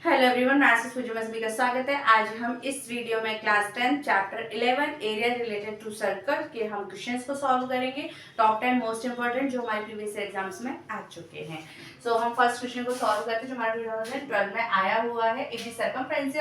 Hello everyone, message का स्वागत है। आज हम इस वीडियो में class 10 chapter 11 area related to circle के हम क्वेश्चंस को सॉल्व करेंगे। टॉप 10 मोस्ट इंपोर्टेंट जो हमारे प्रीवियस एग्जाम्स में आ चुके हैं। सो हम फर्स्ट क्वेश्चन को सॉल्व करते हैं जो हमारे 2012 में आया हुआ है। It is circumference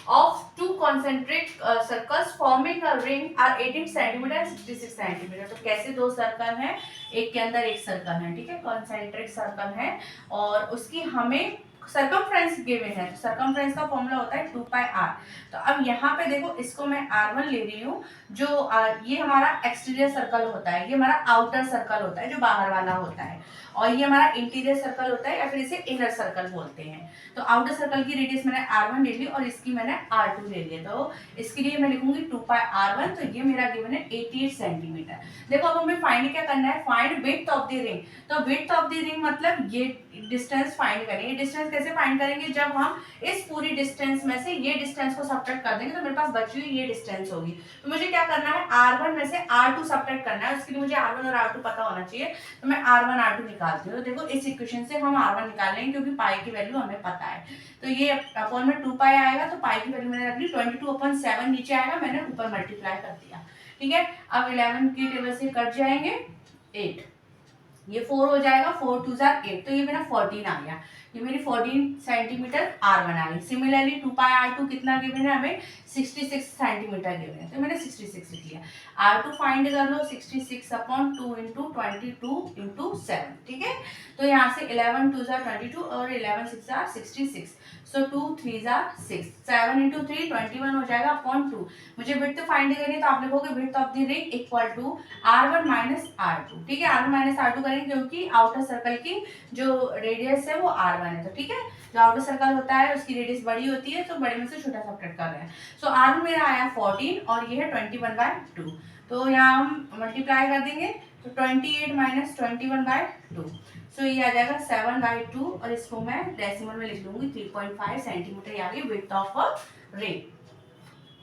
of two concentric circles forming a ring are 18 centimetre and 66 centimetre. तो कैसे दो सर्कल हैं, एक के अंदर एक सर्कल है, ठीक है, कॉन्सेंट्रिक सर्कल है और उसकी हमें सर्कमफ्रेंस गिवन है। तो सर्कमफ्रेंस का फॉर्मूला होता है 2πr। तो अब यहाँ पे देखो, इसको मैं r1 ले रही हूँ जो ये हमारा एक्सटीरियर सर्कल होता है, ये हमारा आउटर सर्कल होता है जो बाहर वाला होता है, और ये हमारा इंटीरियर सर्कल होता है या फिर इसे इनर सर्कल बोलते हैं। तो आउटर सर्कल की रेडियस मैंने r1 ले ली और इसकी मैंने r2 ले लिया। तो इसके लिए मैं लिखूंगी 2πr1। तो ये मेरा गिवन है 88 सेंटीमीटर। देखो अब हमें फाइंड क्या करना है, find width of the ring. तो विड्थ ऑफ द रिंग मतलब ये डिस्टेंस फाइंड करेंगे। डिस्टेंस कैसे फाइंड करेंगे, जब हम इस पूरी डिस्टेंस में से ये डिस्टेंस को सब्ट्रैक्ट कर देंगे तो मेरे पास बची हुई ये डिस्टेंस होगी। तो मुझे क्या करना है, r1 में से r2 सब्ट्रैक्ट करना है। उसके लिए मुझे r1 और r2 पता होना चाहिए। तो मैं r1 r2 निकालती हूँ। तो देखो इस इक्वेशन से हम r1 निकाल लेंगे क्योंकि पाई की वैल्यू हमें पता है। तो ये अपॉन में 2 पाई आएगा, तो पाई की वैल्यू मैंने रख ली 22/7 नीचे आएगा, मैंने ऊपर मल्टीप्लाई कर दिया। ठीक है, अब 11 की टेबल से कट जाएंगे 8, ये 4 हो जाएगा, 4 2 8, तो ये मेरा 14 आ गया। ये मेरी 14 सेंटीमीटर r1 आ गई। सिमिलरली 2πr2 कितना गिवन है हमें, 66 सेंटीमीटर गिवन है, तो मैंने 66 लिख लिया। r2 फाइंड कर लो, 66/2 × 22 × 7। ठीक है, तो यहाँ से 11 2 22 और 11 6 66। सो 2 3 6, 7 × 3 21 हो जाएगा अपॉन 2। मुझे विड्थ फाइंड करनी है तो आप लिखोगे width of the ring equal to r1 minus r2। ठीक है, r1 माइनस r2 करेंगे क्योंकि आउटर सर्कल की जो रेडियस है वो r1 है। तो ठीक है, जो आउटर सर्कल होता है उसकी रेडियस बड़ी होती है, तो बड़े में से छोटा सब्ट्रैक्ट कर रहे हैं। सो r1 मेरा आया 14 और ये है 21/2। तो यहाँ हम मल्टीप्लाई कर देंगे, तो 28 माइनस 21/2। सो ये आ जाएगा 7/2 और इसको मैं डेसिमल में लिख लूंगी 3.5 सेंटीमीटर, यानी width of a ring.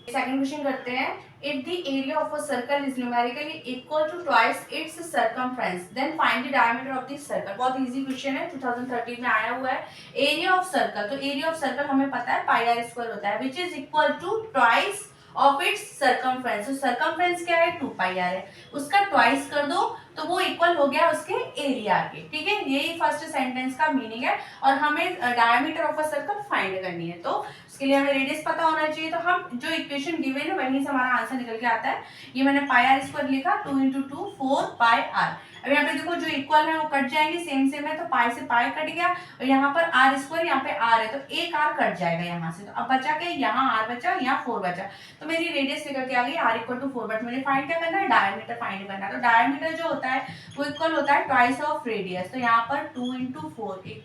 Second question करते हैं। If the area of a circle is numerically equal to twice its circumference then find the diameter of this circle. बहुत इजी क्वेश्चन है, 2013 में आया हुआ है। एरिया ऑफ सर्कल, तो area of circle हमें पता है πr² होता है, which is equal to twice of its circumference. तो सर्कमफ्रेंस क्या है, 2πr है, उसका ट्वाइस कर दो तो वो इक्वल हो गया उसके एरिया के। ठीक है, यही फर्स्ट सेंटेंस का मीनिंग है। और हमें diameter of a circle find करनी है, तो उसके लिए हमें रेडियस पता होना चाहिए। तो हम जो इक्वेशन गिवन है वहीं से हमारा आंसर निकल के आता है। ये मैंने πr² लिखा, 2 × 2 4πr। अब यहाँ पे देखो जो इक्वल है वो कट जाएंगे, सेम सेम है, तो पाई से पाई कट गया और यहाँ पर r², यहाँ पे r है, तो एक r कट जाएगा यहाँ से। तो अब बचा क्या, यहाँ r बचा, यहाँ 4 बचा। तो मेरी रेडियस निकल के आ गई r = 4। बट मुझे फाइंड क्या करना है, डायमीटर फाइंड करना है। तो डायमीटर जो होता है वो इक्वल होता है ट्वाइस ऑफ रेडियस। तो यहाँ पर 2 × 4 =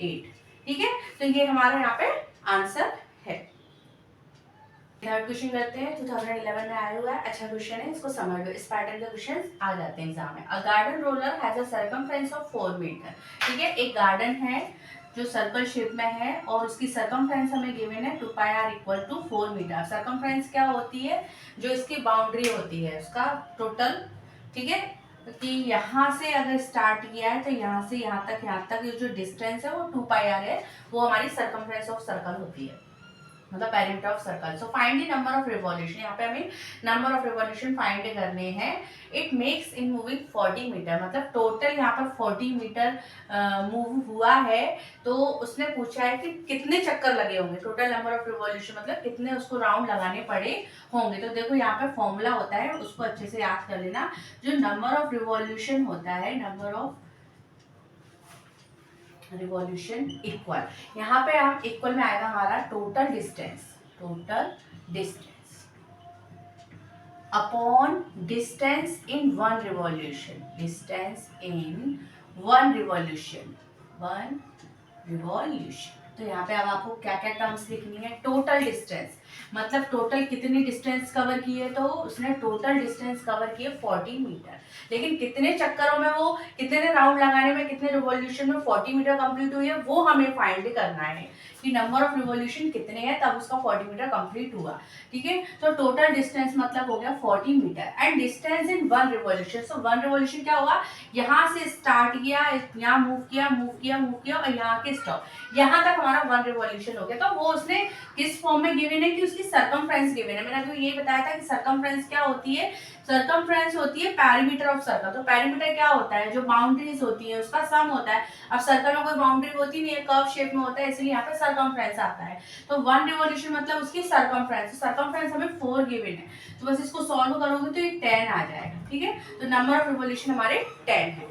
8। ठीक है, तो ये हमारा यहाँ पे आंसर है। थर्ड क्वेश्चन करते हैं, 2011 में आया हुआ है, अच्छा क्वेश्चन है, इसको समझ लो। इस पैटर्न के क्वेश्चन आ जाते हैं एग्जाम में। A garden roller has a circumference of 4 metre. ठीक है, एक गार्डन है जो सर्कल शेप में है और उसकी सर्कमफ्रेंस हमें गिवन है 2πr = 4 मीटर। सर्कमफ्रेंस क्या होती है, जो इसकी बाउंड्री होती है उसका टोटल। ठीक है, कि यहाँ से अगर स्टार्ट किया है तो यहाँ से यहाँ तक ये जो डिस्टेंस है वो 2πr है, वो हमारी सर्कमफ्रेंस ऑफ सर्कल होती है, मतलब perimeter of circle. So find the number of revolution. यहाँ पे हमें नंबर ऑफ रिवॉल्यूशन फाइंड करने हैं। It makes in moving 40 metre, मतलब टोटल यहाँ पर 40 मीटर मूव हुआ है। तो उसने पूछा है कि कितने चक्कर लगे होंगे, टोटल नंबर ऑफ रिवॉल्यूशन मतलब कितने उसको राउंड लगाने पड़े होंगे। तो देखो यहाँ पे फॉर्मूला होता है, उसको अच्छे से याद कर लेना। जो नंबर ऑफ रिवॉल्यूशन होता है, नंबर ऑफ रिवॉल्यूशन इक्वल, यहाँ पे हम इक्वल में आएगा हमारा total distance upon distance in one revolution, one revolution. तो यहाँ पे अब आपको क्या क्या टर्म्स लिखनी है, टोटल डिस्टेंस मतलब टोटल कितनी डिस्टेंस कवर की है, तो उसने टोटल डिस्टेंस कवर की है 40 मीटर। लेकिन कितने चक्करों में, वो कितने राउंड लगाने में, कितने रिवॉल्यूशन में 40 मीटर कंप्लीट हुई है, वो हमें फाइंड करना है कि नंबर ऑफ रिवॉल्यूशन कितने हैं तब उसका 40 मीटर कंप्लीट हुआ। ठीक है, तो टोटल डिस्टेंस मतलब हो गया 40 metre and distance in one revolution. So one revolution क्या होगा, यहाँ से स्टार्ट किया, यहाँ मूव किया और यहाँ के स्टॉप, यहाँ तक हमारा 1 रिवॉल्यूशन हो गया। तो वो उसने किस फॉर्म में गिवन है कि उसकी सरकमफ्रेंस गिवन है। मैंने आपको ये बताया था कि सरकमफ्रेंस क्या होती है, सरकमफ्रेंस होती है पेरीमीटर ऑफ सर्कल। तो पेरीमीटर क्या होता है, जो बाउंड्रीज होती है उसका सम होता है। अब सर्कल में कोई बाउंड्री होती नहीं है, कर्व शेप में होता है, इसलिए यहाँ पे सरकमफ्रेंस आता है। तो 1 रिवॉल्यूशन मतलब उसकी सरकमफ्रेंस, सरकमफ्रेंस हमें 4 गिवन है, तो बस इसको सॉल्व करोगे तो ये 10 आ जाएगा। ठीक है, तो नंबर ऑफ रिवॉल्यूशन हमारे 10 है।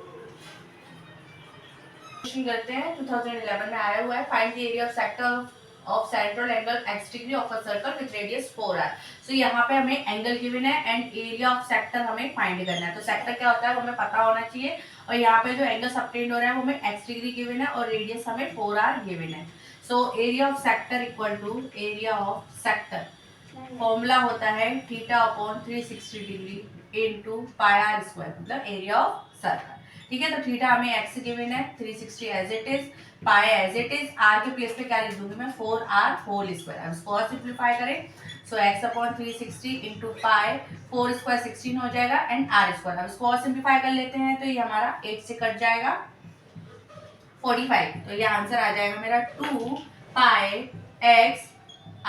क्वेश्चन करते हैं, 2011 में आया हुआ है, find the area of sector of central angle x degree of a circle with radius 4r। सो यहाँ पे हमें एंगल गिवन है एंड एरिया ऑफ सेक्टर हमें फाइंड करना है। तो सेक्टर क्या होता है वो हमें पता होना चाहिए, और यहाँ पे जो एंगल सबटेंड हो रहा है वो हमें x डिग्री गिवन है और रेडियस हमें 4r गिवन है। So area of sector equal to area of sector, formula होता है theta upon 360 degree into pi r square, मतलब एरिया ऑफ सर्कल। ठीक है, तो थीटा हमें x गिवन है, 360 as it is, pi as it is, r के place पे क्या लिख दूंगी मैं, 4r होल स्क्वायर। अब इसको और सिंप्लीफाई करें, सो x upon 360 into pi, 4 square 16 हो जाएगा एंड r स्क्वायर। अब इसको और सिंप्लीफाई कर लेते हैं, तो ये हमारा 8 से कट जाएगा 45, तो ये आंसर आ जाएगा मेरा 2 पाई x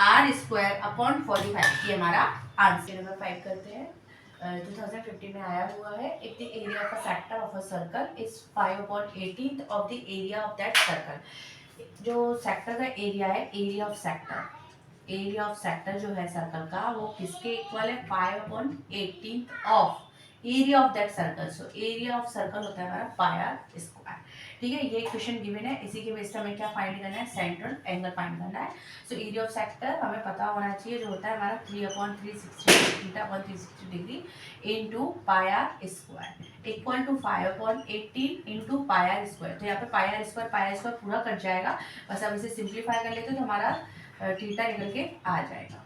r स्क्वायर अपॉन 45, ये हमारा आंसर। नंबर 5 करते हैं, 2015 में आया हुआ है, if the area of a sector of a circle is 5/18 of the area of that circle. जो सेक्टर का एरिया है, area of sector, area of sector जो है सर्कल का, वो किसके इक्वल है, 5/18 of area of that circle. So area of circle होता है हमारा पाई आर स्क्वायर। ठीक है, ये क्वेश्चन गिवन है, इसी के बेस पे हमें क्या फाइंड करना है, सेंट्रल एंगल फाइंड करना है। सो एरिया ऑफ सेक्टर हमें पता होना चाहिए, जो होता है हमारा 3/360 थीटा/360 degree into pi r square equal to 5/18 into pi r square. तो यहाँ पे पाई आर स्क्वायर पूरा कट जाएगा, बस अब इसे सिंप्लीफाई कर लेते हैं तो हमारा थीटा निकल के आ जाएगा।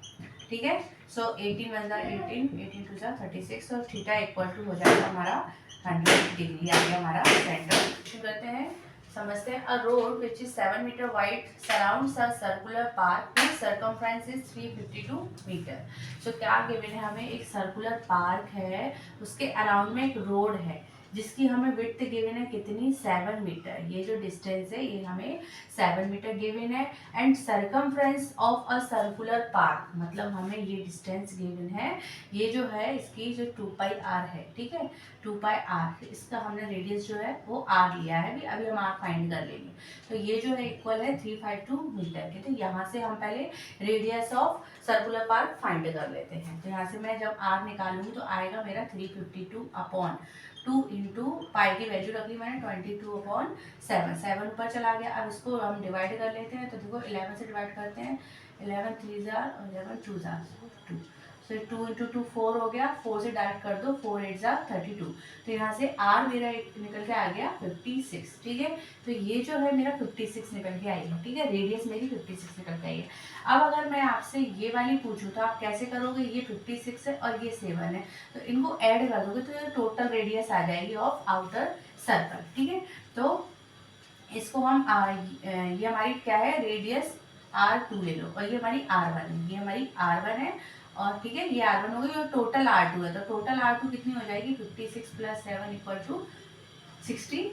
ठीक है, सो 18 वन जा 18, 18 टू जा 36, और थीटा इक्वल टू हो जाएगा हमारा 100 डिग्री, आ गया हमारा सेंटर। शुरू करते हैं, समझते हैं। A road which is 7 metre wide surrounds a circular park which circumference is 352 metre. So क्या गिवन है, हमें एक सर्कुलर पार्क है, उसके अराउंड में एक रोड है जिसकी हमें विड्थ गिवन है कितनी, 7 मीटर। ये जो डिस्टेंस है ये हमें 7 मीटर गिवन है and circumference of a circular park, मतलब हमें ये डिस्टेंस गिवन है, ये जो है इसकी जो 2 पाई आर है। ठीक है, 2 पाई आर, इसका हमने रेडियस जो है वो आर लिया है, अभी हम आर फाइंड कर लेंगे। तो ये जो है इक्वल है 352 मीटर के। तो यहाँ से हम पहले radius of circular park find कर लेते हैं। तो यहाँ से मैं जब आर निकालूंगी तो आएगा मेरा 352 अपॉन 2 इंटू पाई की वैल्यू रख ली मैंने 22/7, 7 ऊपर चला गया। अब इसको हम डिवाइड कर लेते हैं, तो देखो 11 से डिवाइड करते हैं, 11 3 जार और 11 2 जार 2, सो 2 इंटू 2 4 हो गया, 4 से डायरेक्ट कर दो, 4 8 जार 32। तो यहाँ से आर मेरा निकल के आ गया 56। ठीक है, तो ये जो है मेरा 56 निकल के आएगा। ठीक है, रेडियस मेरी 56 निकल के आई है। अब अगर मैं आपसे ये वाली पूछूं तो आप कैसे करोगे, ये 56 है और ये 7 है, तो इनको ऐड कर दोगे तो ये टोटल रेडियस आ जाएगी ऑफ आउटर सर्कल। ठीक है, तो इसको हम ये हमारी क्या है, रेडियस R2 ले लो, और ये हमारी R1 है, ये हमारी R1 है, और ठीक है ये R1 हो गई, और टोटल R2 है, तो टोटल R2 कितनी हो जाएगी, 56 + 7 इक्वल टू 63।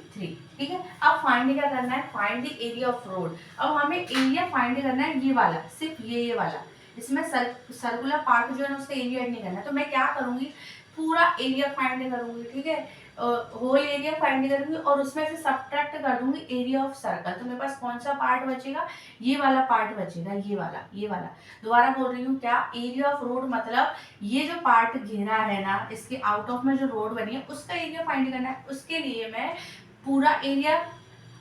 ठीक है, अब फाइंड क्या करना है, find the area of road. अब हमें एरिया फाइंड करना है, ये वाला, सिर्फ ये वाला, इसमें सर्कुलर पार्ट जो है ना उसका एरिया ऐड नहीं करना है। तो मैं क्या करूंगी, पूरा एरिया फाइंड करूंगी। ठीक है, होल एरिया फाइंड करूंगी और उसमें से सब्ट्रैक्ट कर दूंगी एरिया ऑफ सर्कल। तो मेरे पास कौन सा पार्ट बचेगा, ये वाला पार्ट बचेगा, ये वाला, ये वाला। दोबारा बोल रही हूँ, क्या, एरिया ऑफ रोड मतलब ये जो पार्ट घेरा है ना, इसके आउट ऑफ में जो रोड बनी है उसका एरिया फाइंड करना है। उसके लिए मैं पूरा एरिया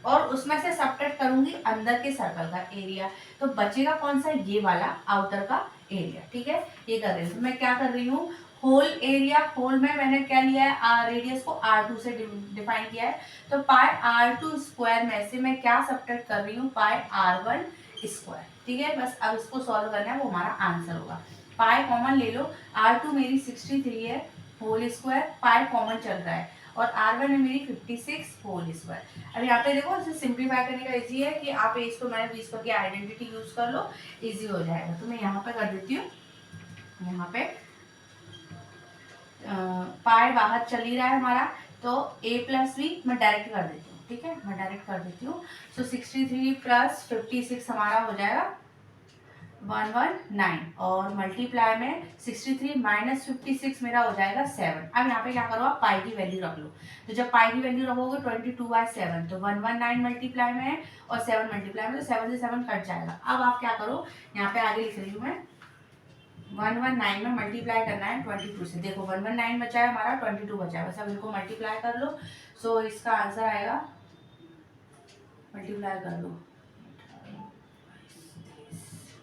और उसमें से सब्ट्रैक्ट करूंगी अंदर के सर्कल का एरिया, तो बचेगा कौन सा, ये वाला आउटर का एरिया। ठीक है, ये कर रही हूँ। तो मैं क्या कर रही हूँ, होल एरिया, होल में मैंने क्या लिया है, रेडियस को R2 से डिफाइन किया है, तो पाई R2 स्क्वायर में से मैं क्या सब्ट्रैक्ट कर रही हूँ, पाई R1 स्क्वायर। ठीक है, बस अब इसको सॉल्व करना है, वो हमारा आंसर होगा। पाई कॉमन ले लो, R2 मेरी 63 है होल स्क्वायर, पाई कॉमन चल रहा है, और R1 है मेरी 56 होल स्क्वायर। अब यहाँ पे देखो, इसे सिंप्लीफाई करने का इजी है कि आप इसको मैंने 20 की आइडेंटिटी यूज कर लो, इजी हो जाएगा। तो मैं यहाँ पे कर देती हूँ, यहाँ पे पाई बाहर चल ही रहा है हमारा, तो a + b मैं डायरेक्ट कर देती हूँ। ठीक है, मैं डायरेक्ट कर देती हूँ। सो 63 प्लस 56 हमारा हो जाएगा 119 और मल्टीप्लाई में 63 माइनस 56 मेरा हो जाएगा 7। अब यहाँ पे क्या करो, आप पाई की वैल्यू रख लो। तो जब पाई की वैल्यू रखोगे 22/7 तो 119 मल्टीप्लाई में और 7 मल्टीप्लाई में, तो 7 से 7 कट जाएगा। अब आप क्या करो, यहाँ पे आगे लिख रही हूँ मैं 119 में मल्टीप्लाई करना है 22 से। देखो 119 बचा है हमारा, 22 बचा है, सब इनको मल्टीप्लाई कर लो। सो इसका आंसर आएगा, मल्टीप्लाई कर लो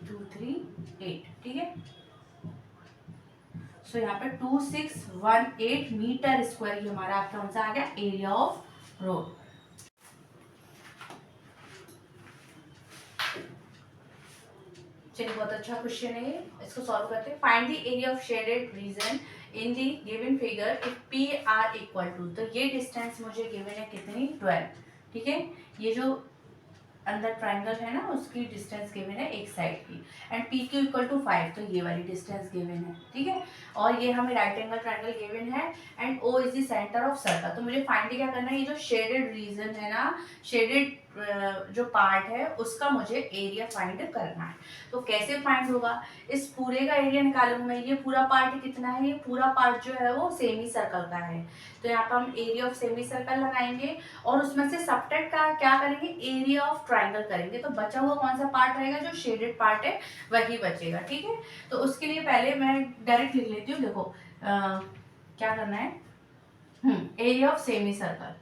238, ठीक है। सो यहाँ पे 2618 मीटर स्क्वायर ये हमारा आपका आंसर आ गया एरिया ऑफ रोड। चलिए, बहुत अच्छा क्वेश्चन है ये, इसको सॉल्व करते हैं। Find the area of shaded region in the given figure if P R equal to, तो ये डिस्टेंस मुझे गिवन है कितनी, 12, ठीक है। ये जो अंदर ट्राइंगल है ना, उसकी डिस्टेंस गिवन है एक साइड की, and P Q equal to 5, तो ये वाली डिस्टेंस गिवन है, ठीक है। और ये हमें राइट एंगल ट्राइंगल गिवन है, and O is the centre of circle. तो मुझे फाइंड क्या करना है, ये जो शेडेड रीजन है ना, शेडेड जो पार्ट है उसका मुझे एरिया फाइंड करना है। तो कैसे फाइंड होगा, इस पूरे का एरिया निकालूंगा मैं। ये पूरा पार्ट कितना है, ये पूरा पार्ट जो है वो सेमी सर्कल का है, तो यहाँ पर हम एरिया ऑफ सेमी सर्कल लगाएंगे और उसमें से सबट्रैक्ट का क्या करेंगे, एरिया ऑफ ट्राइंगल करेंगे। तो बचा हुआ कौन सा पार्ट रहेगा, जो शेडेड पार्ट है वही बचेगा, ठीक है। तो उसके लिए पहले मैं डायरेक्ट लिख लेती हूँ। देखो क्या करना है, area of semi circle,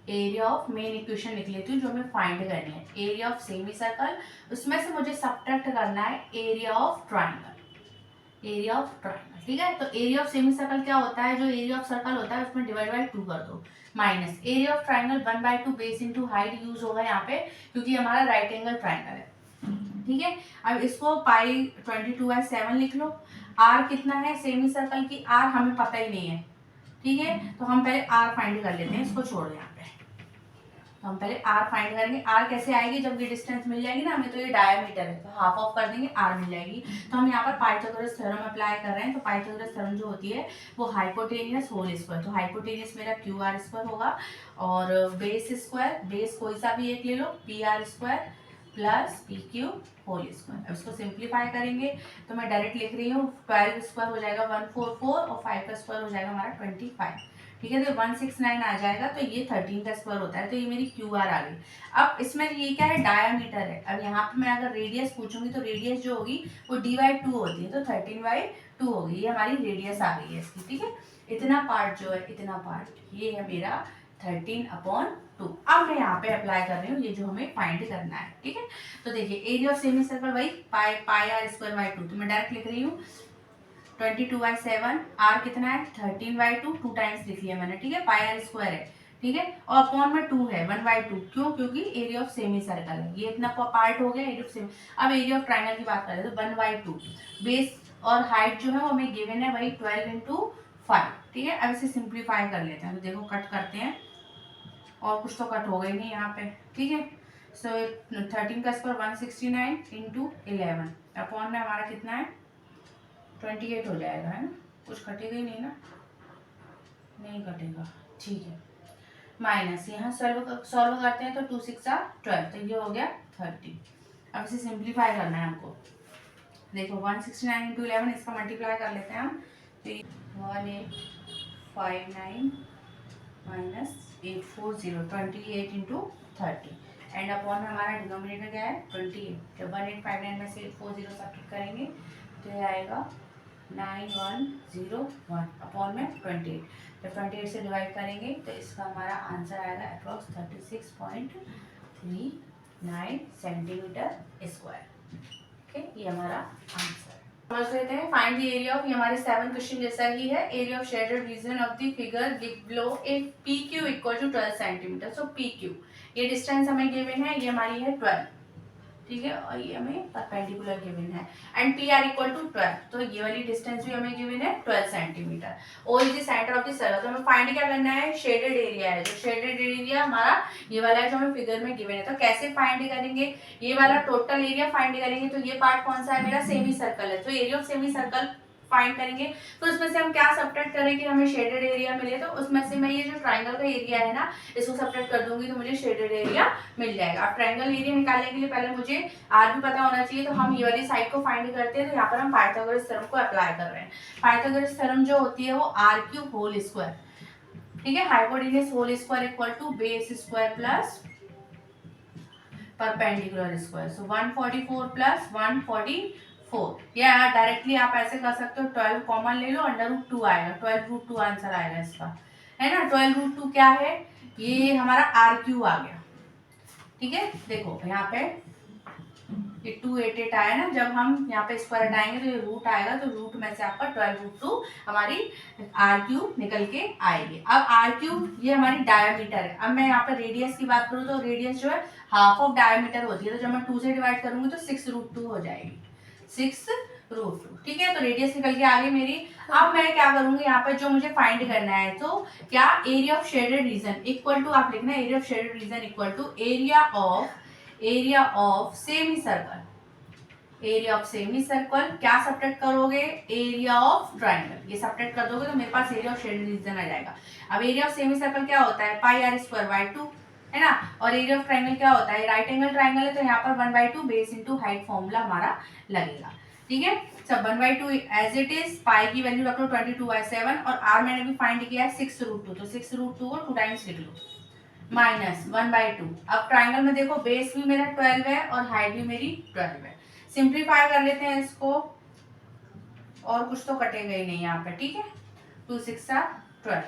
area of main equation लिख लेती हूँ जो हमें फाइंड करनी है, एरिया ऑफ सेमी सर्कल, उसमें से मुझे सबट्रैक्ट करना है area of triangle, area of triangle, ठीक है। तो एरिया ऑफ सेमी सर्कल क्या होता है, जो एरिया ऑफ सर्कल होता है उसमें डिवाइड बाई 2 कर दो, minus area of triangle 1/2 base into height use होगा यहाँ पे, क्योंकि हमारा राइट एंगल ट्राइंगल है, ठीक है। अब इसको पाई 22/7 लिख लो। आर कितना है सेमी सर्कल की, आर हमें पता ही नहीं है, ठीक है। तो हम पहले आर फाइंड कर लेते हैं, इसको छोड़ यहाँ पे। तो हम पहले आर फाइंड करेंगे। आर कैसे आएगी, जब ये डिस्टेंस मिल जाएगी ना हमें, तो ये डायमीटर है तो हाफ ऑफ कर देंगे, आर मिल जाएगी। तो हम यहाँ पर पाइथागोरस थ्योरम अप्लाई कर रहे हैं। तो पाइथागोरस थ्योरम जो होती है वो हाइपोटेनियस होल स्क्वायर, तो हाइपोटेनियस मेरा क्यू आर स्क्वायर होगा, और बेस स्क्वायर, बेस कोई सा भी एक ले लो, p r square plus p q whole square. अब इसको सिंप्लीफाई करेंगे तो मैं डायरेक्ट लिख रही हूँ, 12 स्क्वायर हो जाएगा 144 और 5 का स्क्वायर हो जाएगा हमारा 25, ठीक है। तो 169 आ जाएगा, तो ये 13 का स्क्वायर होता है, तो ये मेरी क्यू आर आ गई। अब इसमें ये क्या है, डायामीटर है। अब यहाँ पे मैं अगर रेडियस पूछूंगी तो रेडियस जो होगी वो d/2 होती है, तो 13/2 होगी, ये हमारी रेडियस आ गई है इसकी, ठीक है। इतना पार्ट जो है, इतना पार्ट ये है मेरा 13/2। अब मैं यहाँ पे अप्लाई कर रही हूँ ये जो हमें फाइंड करना है, ठीक है। तो देखिए एरिया ऑफ सेमी सर्कल वही पाई आर स्क्वायर बाई 2, तो मैं डायरेक्ट लिख रही हूँ 22/7, आर कितना है 13/2, 2 टाइम्स लिख लिया मैंने, ठीक है। पाई आर स्क्वायर है, ठीक है, और अपॉन में 2 है 1/2, क्यों, क्योंकि एरिया ऑफ सेमी सर्कल है, ये इतना पार्ट हो गया एरिया ऑफ सेमी। अब एरिया ऑफ ट्राइंगल की बात करें तो 1/2, बेस और हाइट जो है वो हमें गिवन है वही 12 × 5, ठीक है। अब इसे सिंप्लीफाई कर लेते हैं, तो देखो कट करते हैं, और कुछ तो कट हो गई नहीं यहाँ पे, ठीक है। सो 13 का स्क्वायर 169 × 11 अपॉन में हमारा कितना है 28 हो जाएगा, है ना, कुछ कटेगा ही नहीं ना, नहीं कटेगा, ठीक है। माइनस यहाँ सॉल्व करते हैं तो 2 × 6 = 12, तो ये हो गया 30। अब इसे सिंप्लीफाई करना है हमको। देखो 169 × 11 इसका मल्टीप्लाई कर लेते हैं हम, तो 1859 माइनस 840 28 × 30, एंड अपॉन में हमारा डिनोमिनेटर क्या है 28। जब 1859 में से 840 सब्ट्रैक्ट करेंगे तो ये आएगा 9101 अपॉन में 28। जब 28 से डिवाइड करेंगे तो इसका हमारा आंसर आएगा अप्रॉक्स 36.39 सेंटीमीटर स्क्वायर, ठीक है। ये हमारा आंसर समझ लेते हैं। फाइंड द एरिया ऑफ, ये हमारे 7 क्वेश्चन जैसा ही है, area of shaded region of the figure below if P Q equal to 12 centimetre. So P Q ये डिस्टेंस हमें गिवन है, ये हमारी है 12, ठीक है, और ये हमें परपेंडिकुलर गिवन है, and P R equal to 12, तो ये वाली डिस्टेंस भी हमें गिवन है 12 centimetre. O is the centre of the circle. तो हमें फाइंड क्या करना है, शेडेड एरिया है, जो शेडेड एरिया हमारा ये वाला है जो हमें फिगर में गिवन है। तो कैसे फाइंड करेंगे, ये वाला टोटल एरिया फाइंड करेंगे। तो ये पार्ट कौन सा है मेरा, सेमी सर्कल है, तो area of semi circle find करेंगे। तो उसमें से हम क्या सब्ट्रैक्ट करें कि हमें शेडेड एरिया मिले, तो उसमें से मैं ये जो ट्राइंगल का एरिया है ना, इसको सब्ट्रैक्ट कर दूंगी तो मुझे शेडेड एरिया मिल जाएगा। अब ट्राइंगल एरिया निकालने के लिए पहले मुझे आर भी पता होना चाहिए, तो हम ये वाली साइड को फाइंड करते हैं। तो यहाँ पर हम पाइथागोरस थ्योरम को अप्लाई कर रहे हैं। पाइथागोरस थ्योरम जो होती है वो आर क्यूब होल स्क्वायर, ठीक है, hypotenuse whole square equal to base square plus perpendicular square. So 144 plus 144, या डायरेक्टली आप ऐसे कर सकते हो, 12 कॉमन ले लो, अंडर रूट 2 आएगा, 12√2 आंसर आएगा इसका, है ना। 12√2 क्या है, ये हमारा आर क्यू आ गया, ठीक है। देखो यहाँ पे ये 288 आया ना, जब हम यहाँ पे स्क्वायर हटाएंगे तो ये रूट आएगा, तो रूट में से आपका 12√2 हमारी आर क्यूब निकल के आएगी। अब आर क्यूब ये हमारी डायमीटर है। अब मैं यहाँ पे रेडियस की बात करूँ तो रेडियस जो है हाफ ऑफ डायमीटर होती है, तो जब मैं 2 से डिवाइड करूंगी तो 6√2 हो जाएगी, 6√2, ठीक है। तो रेडियस निकल के आ गई मेरी। अब मैं क्या करूंगी, यहाँ पे जो मुझे फाइंड करना है, तो क्या area of shaded region equal to, आप लिखना area of shaded region equal to area of semi circle, area of semi circle क्या सब्ट्रैक्ट करोगे, एरिया ऑफ ट्राइंगल, ये सब्ट्रैक्ट कर दोगे तो मेरे पास एरिया ऑफ शेडेड रीजन आ जाएगा। अब एरिया ऑफ सेमी सर्कल क्या होता है, पाई आर स्क्वायर बाय 2, है ना। और एरिया ऑफ ट्राइंगल क्या होता है, राइट एंगल ट्राइंगल है, तो यहाँ पर 1/2 बेस इंटू हाइट फॉर्मूला हमारा लगेगा, ठीक है। सब 1/2 एज इट इज, पाई की वैल्यू रख लो 22/7, और आर मैंने भी फाइंड किया है 6√2, तो 6√2 को 2 टाइम्स लिख लो, माइनस 1/2। अब ट्राइंगल में देखो बेस भी मेरा 12 है और हाइट भी मेरी 12 है। सिंप्लीफाई कर लेते हैं इसको, और कुछ तो कटेगा ही नहीं यहाँ पे, ठीक है। 2 6 12,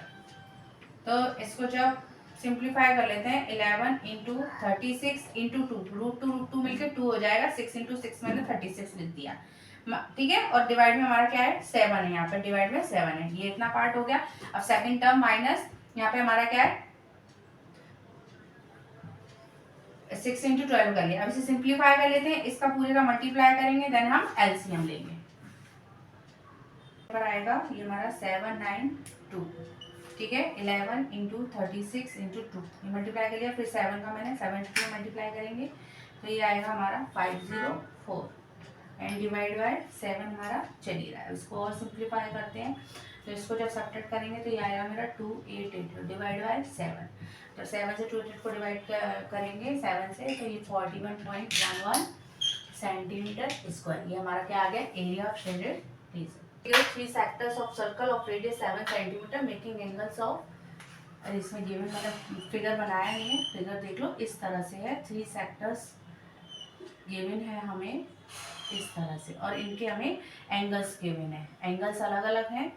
तो इसको जब सिंप्लीफाई कर लेते हैं, 11 इंटू 36 इंटू 2, √2 मिलकर 2 हो जाएगा, 6 इंटू 6 मैंने 36 लिख दिया, ठीक है। और डिवाइड में हमारा क्या है, 7 है, यहाँ पे डिवाइड में 7 है, ये इतना पार्ट हो गया। अब सेकंड टर्म माइनस, यहाँ पे हमारा क्या है 6 इंटू 12 कर लिया। अब इसे सिंप्लीफाई कर लेते हैं, इसका पूरे का मल्टीप्लाई करेंगे, देन हम एलसीएम लेंगे, पर आएगा ये हमारा 792, ठीक है। 11 इंटू 36 इंटू 2, ये मल्टीप्लाई कर लिया, फिर 7 का मैंने 72 मल्टीप्लाई करेंगे, तो ये आएगा हमारा 504 एंड डिवाइड बाय 7 हमारा चल ही रहा है। इसको और सिंप्लीफाई करते हैं, तो इसको जब सब्ट्रैक्ट करेंगे तो ये आएगा मेरा 288 डिवाइड बाय 7, तो 7 से 288 को डिवाइड करेंगे 7 से, तो ये 41.11 सेंटीमीटर स्क्वायर, ये हमारा क्या आ गया, area of shaded reason. 3 sectors of circle of radius 7 centimetre making angles of, और इसमें गिवन मैंने फिगर बनाया नहीं है, फिगर देख लो, इस तरह से है, 3 सेक्टर्स गिवन है हमें इस तरह से, और इनके हमें एंगल्स गिवन है, एंगल्स अलग अलग हैं,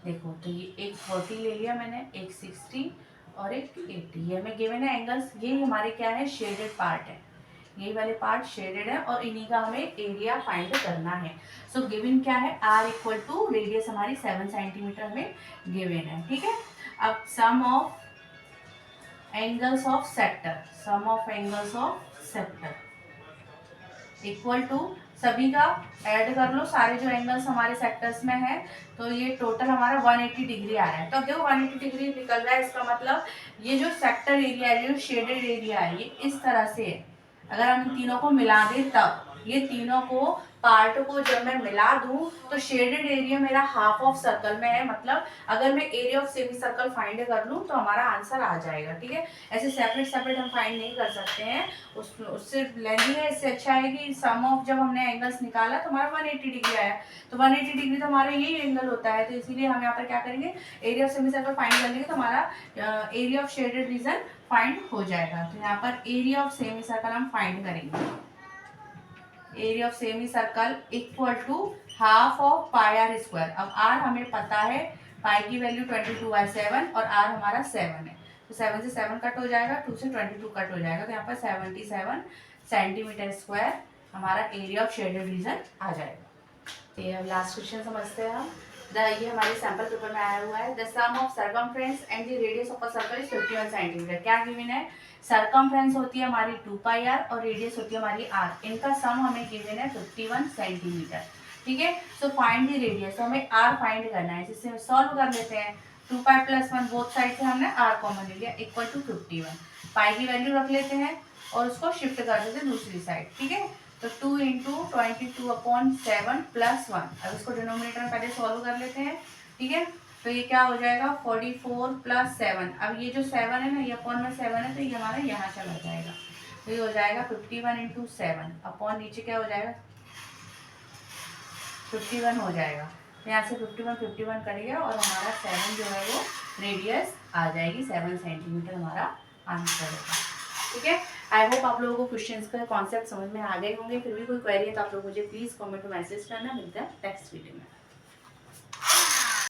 देखो। तो ये एक 40 ले लिया मैंने, एक 60 और एक 80, ये हमें गिवन है एंगल्स। ये हमारे क्या है, शेडेड पार्ट है, यही वाले पार्ट शेडेड है, और इन्हीं का हमें एरिया फाइंड करना है। सो गिवन क्या है, आर इक्वल टू रेडियस हमारी 7 सेंटीमीटर हमें गिवन है, ठीक है। अब sum of angles of sector, sum of angles of sector equal to, सभी का ऐड कर लो, सारे जो एंगल्स हमारे सेक्टर्स में है, तो ये टोटल हमारा 180 डिग्री आ रहा है। तो देखो 180 डिग्री निकल रहा है, इसका मतलब ये जो सेक्टर एरिया है, जो शेडेड एरिया है, ये इस तरह से है। अगर हम इन तीनों को मिला दें, तब ये तीनों को पार्ट को जब मैं मिला दूं, तो शेडेड एरिया मेरा हाफ ऑफ सर्कल में है, मतलब अगर मैं area of semi circle find कर लूं तो हमारा आंसर आ जाएगा, ठीक है। ऐसे सेपरेट सेपरेट हम फाइंड नहीं कर सकते हैं, उससे लेंदी है। इससे अच्छा है कि सम ऑफ, जब हमने एंगल्स निकाला तो हमारा 180 डिग्री आया, तो 180 डिग्री तो हमारा यही एंगल होता है, तो इसीलिए हम यहाँ पर क्या करेंगे, area of semi circle find कर लेंगे, तो हमारा area of shaded region find हो जाएगा। तो यहाँ पर एरिया ऑफ सेमी सर्कल हम फाइंड करेंगे, area of semi circle equal to half of pi r square. अब आर हमें पता है, पाई की वैल्यू 22/7 और आर हमारा 7 है, तो 7 से 7 कट हो जाएगा, 2 से 22 कट हो जाएगा, तो यहाँ पर 77 सेंटीमीटर स्क्वायर हमारा एरिया ऑफ शेडेड रीजन आ जाएगा। ये अब लास्ट क्वेश्चन समझते हैं हम। ये हमारे सैंपल पेपर में आया हुआ है, the sum of circumference and the radius of a circle is 51 centimetre. क्या गिवन है, सर्कमफ्रेंस होती है हमारी 2πr और रेडियस होती है हमारी r, इनका सम हमें गिवन है 51 सेंटीमीटर, ठीक है। सो फाइंड द रेडियस, तो हमें r फाइंड करना है, जिससे सॉल्व कर लेते हैं। 2π + 1 बोथ साइड से हमने r कॉमन ले लिया, इक्वल टू 51, पाई की वैल्यू रख लेते हैं और उसको शिफ्ट कर देते हैं दूसरी साइड, ठीक है। तो 2 इंटू 22/7 प्लस 1। अब इसको डिनोमिनेटर में पहले सॉल्व कर लेते हैं, ठीक है। तो ये क्या हो जाएगा 44 प्लस 7। अब ये जो 7 है ना, ये अपॉन में 7 है तो ये हमारा यहाँ चला जाएगा। तो ये हो जाएगा 51 इंटू 7 अपॉन नीचे क्या हो जाएगा 51 हो जाएगा। तो यहाँ से 51 कट गया और हमारा 7 जो है वो रेडियस आ जाएगी। 7 सेंटीमीटर हमारा आंसर होगा, ठीक है। आई होप आप लोगों को क्वेश्चंस का कॉन्सेप्ट समझ में आ गए होंगे। फिर भी कोई क्वेरी है तो आप लोग मुझे प्लीज़ कमेंट में मैसेज करना। मिलता है नेक्स्ट वीडियो में।